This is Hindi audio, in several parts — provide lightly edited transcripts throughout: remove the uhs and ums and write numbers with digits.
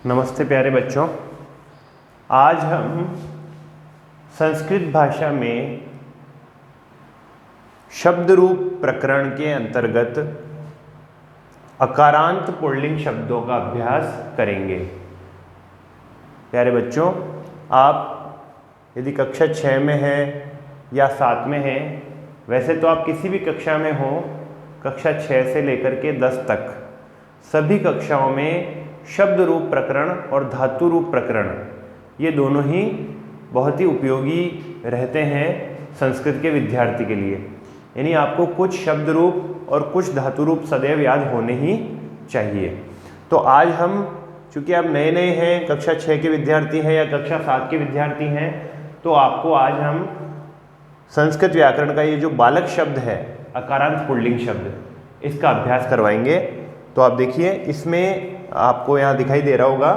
नमस्ते प्यारे बच्चों। आज हम संस्कृत भाषा में शब्द रूप प्रकरण के अंतर्गत अकारांत पुल्लिंग शब्दों का अभ्यास करेंगे। प्यारे बच्चों, आप यदि कक्षा 6 में हैं या 7 में हैं, वैसे तो आप किसी भी कक्षा में हो, कक्षा 6 से लेकर के 10 तक सभी कक्षाओं में शब्द रूप प्रकरण और धातु रूप प्रकरण ये दोनों ही बहुत ही उपयोगी रहते हैं संस्कृत के विद्यार्थी के लिए। यानी आपको कुछ शब्द रूप और कुछ धातु रूप सदैव याद होने ही चाहिए। तो आज हम, चूँकि आप नए नए हैं, कक्षा 6 के विद्यार्थी हैं या कक्षा 7 के विद्यार्थी हैं, तो आपको आज हम संस्कृत व्याकरण का ये जो बालक शब्द है, अकारांत पुल्लिंग शब्द, इसका अभ्यास करवाएंगे। तो आप देखिए, इसमें आपको यहाँ दिखाई दे रहा होगा,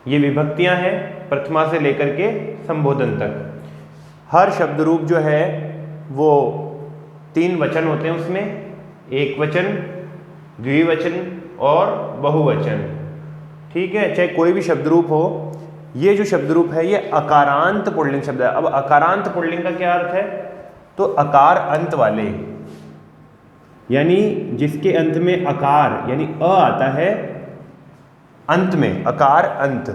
ये विभक्तियां हैं प्रथमा से लेकर के संबोधन तक। हर शब्द रूप जो है वो 3 वचन होते हैं, उसमें एक वचन, द्विवचन और बहुवचन। ठीक है, चाहे कोई भी शब्द रूप हो, ये जो शब्द रूप है ये अकारांत पुल्लिंग शब्द है। अब अकारांत पुल्लिंग का क्या अर्थ है? तो अकार अंत वाले, यानी जिसके अंत में अकार यानी अ आता है, अंत में अकार अंत,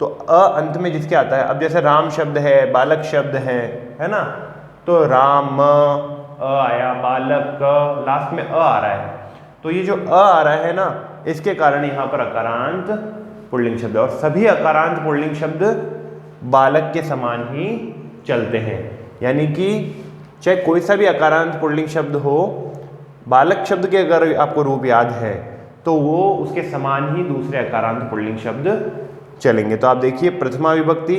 तो अ अंत में जिसके आता है। अब जैसे राम शब्द है, बालक शब्द है ना, तो राम अ आया, बालक लास्ट में अ आ रहा है, तो ये जो अ आ रहा है ना, इसके कारण यहाँ पर अकारांत पुल्लिंग शब्द है। और सभी अकारांत पुल्लिंग शब्द बालक के समान ही चलते हैं, यानी कि चाहे कोई सा भी अकारांत पुल्लिंग शब्द हो, बालक शब्द के अगर आपको रूप याद है तो वो उसके समान ही दूसरे अकारांत पुल्लिंग शब्द चलेंगे। तो आप देखिए, प्रथमा विभक्ति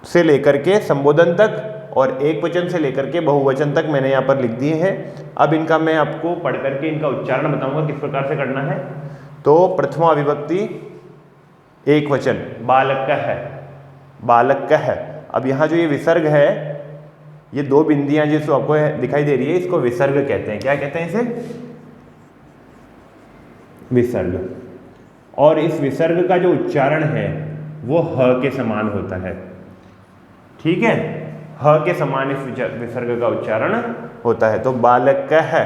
से लेकर के संबोधन तक और एक वचन से लेकर के बहुवचन तक मैंने यहाँ पर लिख दिए हैं। अब इनका मैं आपको पढ़ करके इनका उच्चारण बताऊंगा किस प्रकार से करना है। तो प्रथमा विभक्ति एक वचन, बालक है, बालक है। अब यहाँ जो ये विसर्ग है, ये 2 बिंदियां जिसको आपको दिखाई दे रही है, इसको विसर्ग कहते हैं। क्या कहते हैं इसे? विसर्ग। और इस विसर्ग का जो उच्चारण है वो ह के समान होता है। ठीक है, ह के समान इस विसर्ग का उच्चारण होता है। तो बालक है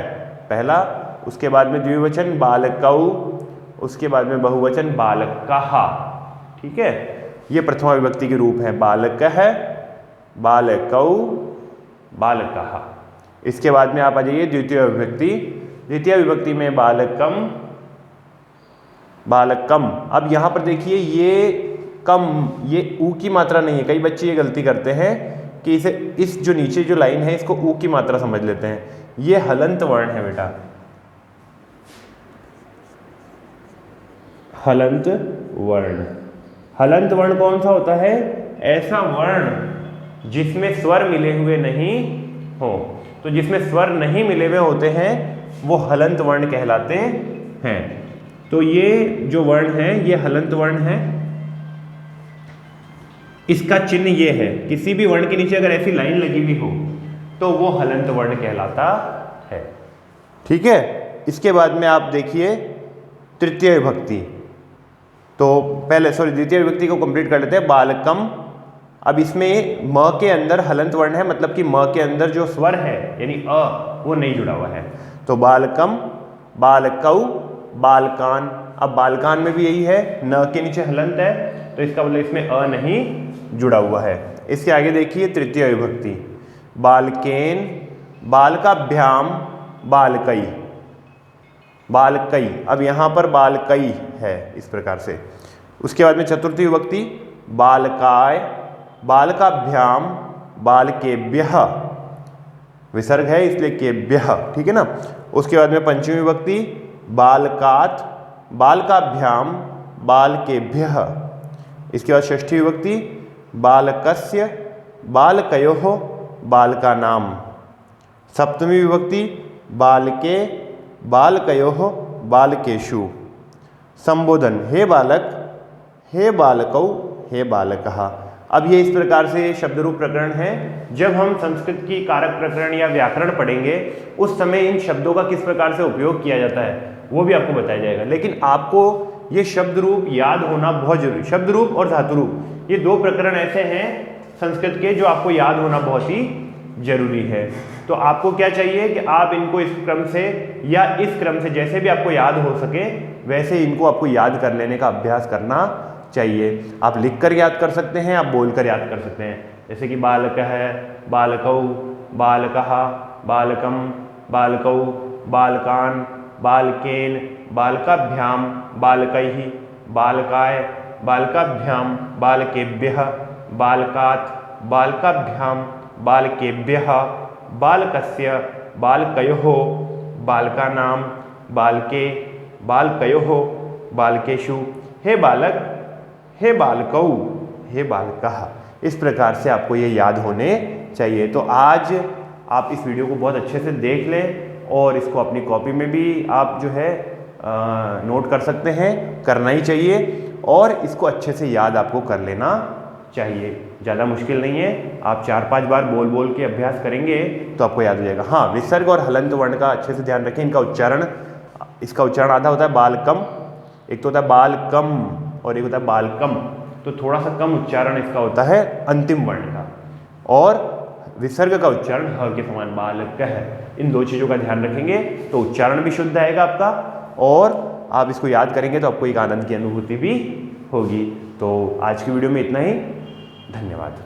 पहला, उसके बाद में द्विवचन बालकौ, उसके बाद में बहुवचन बालकः। ठीक है, ये प्रथमा विभक्ति के रूप है, बालक है, बालकौ, बालकः। इसके बाद में आप आ जाइए द्वितीय विभक्ति। द्वितीय विभक्ति में बालकम, बालकम। अब यहाँ पर देखिए, ये कम, ये ऊ की मात्रा नहीं है। कई बच्चे ये गलती करते हैं कि इसे, इस जो नीचे जो लाइन है, इसको ऊ की मात्रा समझ लेते हैं। ये हलंत वर्ण है बेटा, हलंत वर्ण। हलंत वर्ण कौन सा होता है? ऐसा वर्ण जिसमें स्वर मिले हुए नहीं हो। तो जिसमें स्वर नहीं मिले हुए होते हैं वो हलंत वर्ण कहलाते हैं। तो ये जो वर्ण है ये हलंत वर्ण है। इसका चिन्ह ये है, किसी भी वर्ण के नीचे अगर ऐसी लाइन लगी हुई हो तो वो हलंत वर्ण कहलाता है। ठीक है, इसके बाद में आप देखिए तृतीय विभक्ति। तो पहले द्वितीय विभक्ति को कंप्लीट कर लेते हैं। बालकम। अब इसमें म के अंदर हलंत वर्ण है, मतलब कि म के अंदर जो स्वर है यानी अ, वो नहीं जुड़ा हुआ है। तो बालकम, बालकौ, बालकान। अब बालकान में भी यही है, न के नीचे हलंत है, तो इसका मतलब इसमें अ नहीं जुड़ा हुआ है। इसके आगे देखिए तृतीय विभक्ति, बालकेन, बालकाभ्याम, बालकई, बालकई। अब यहाँ पर बालकई है इस प्रकार से। उसके बाद में चतुर्थी विभक्ति, बालकाय, बालकाभ्याम, बालकेभ्यः। विसर्ग है इसलिए केभ्यः। ठीक है ना। उसके बाद में पंचमी विभक्ति, बालकात्, बालकाभ्याम, बालकेभ्यः। इसके बाद षष्ठी विभक्ति, बालकस्य, बालकयोः, बालकानाम। सप्तमी विभक्ति, बालके, बालकयोः, बालकेषु। संबोधन, हे बालक, हे बालकौ, हे बालकः। अब ये इस प्रकार से शब्द रूप प्रकरण है। जब हम संस्कृत की कारक प्रकरण या व्याकरण पढ़ेंगे उस समय इन शब्दों का किस प्रकार से उपयोग किया जाता है वो भी आपको बताया जाएगा। लेकिन आपको ये शब्द रूप याद होना बहुत जरूरी। शब्द रूप और धातु रूप ये दो प्रकरण ऐसे हैं संस्कृत के जो आपको याद होना बहुत ही जरूरी है। तो आपको क्या चाहिए कि आप इनको इस क्रम से या इस क्रम से जैसे भी आपको याद हो सके वैसे इनको आपको याद कर लेने का अभ्यास करना चाहिए। आप लिख कर याद कर सकते हैं, आप बोल कर याद कर सकते हैं। जैसे कि बालक है, बालकौ, बालकः, बालकम, बालकौ, बालकान, बालकेन, बालकाभ्याम, बालकैः, बालकाय, बालकाभ्याम, बालकेभ्यः, बालकात्, बालकाभ्याम, बालकेभ्यः, बालकस्य, बालकयोः, बालकानां, बालके, बालकयोः, बालकेषु, हे बालक, हे बालकौ, हे बालकः। इस प्रकार से आपको ये याद होने चाहिए। तो आज आप इस वीडियो को बहुत अच्छे से देख लें और इसको अपनी कॉपी में भी आप जो है नोट कर सकते हैं, करना ही चाहिए और इसको अच्छे से याद आपको कर लेना चाहिए। ज़्यादा मुश्किल नहीं है, आप 4-5 बार बोल बोल के अभ्यास करेंगे तो आपको याद हो जाएगा। हाँ, विसर्ग और हलंत वर्ण का अच्छे से ध्यान रखें। इनका उच्चारण, इसका उच्चारण आधा होता है बालकम, एक तो होता है बालकम और एक होता है बालकम। तो थोड़ा सा कम उच्चारण इसका होता है अंतिम वर्ण का, और विसर्ग का उच्चारण ह के समान बालक है। इन दो चीज़ों का ध्यान रखेंगे तो उच्चारण भी शुद्ध आएगा आपका और आप इसको याद करेंगे तो आपको एक आनंद की अनुभूति भी होगी। तो आज की वीडियो में इतना ही, धन्यवाद।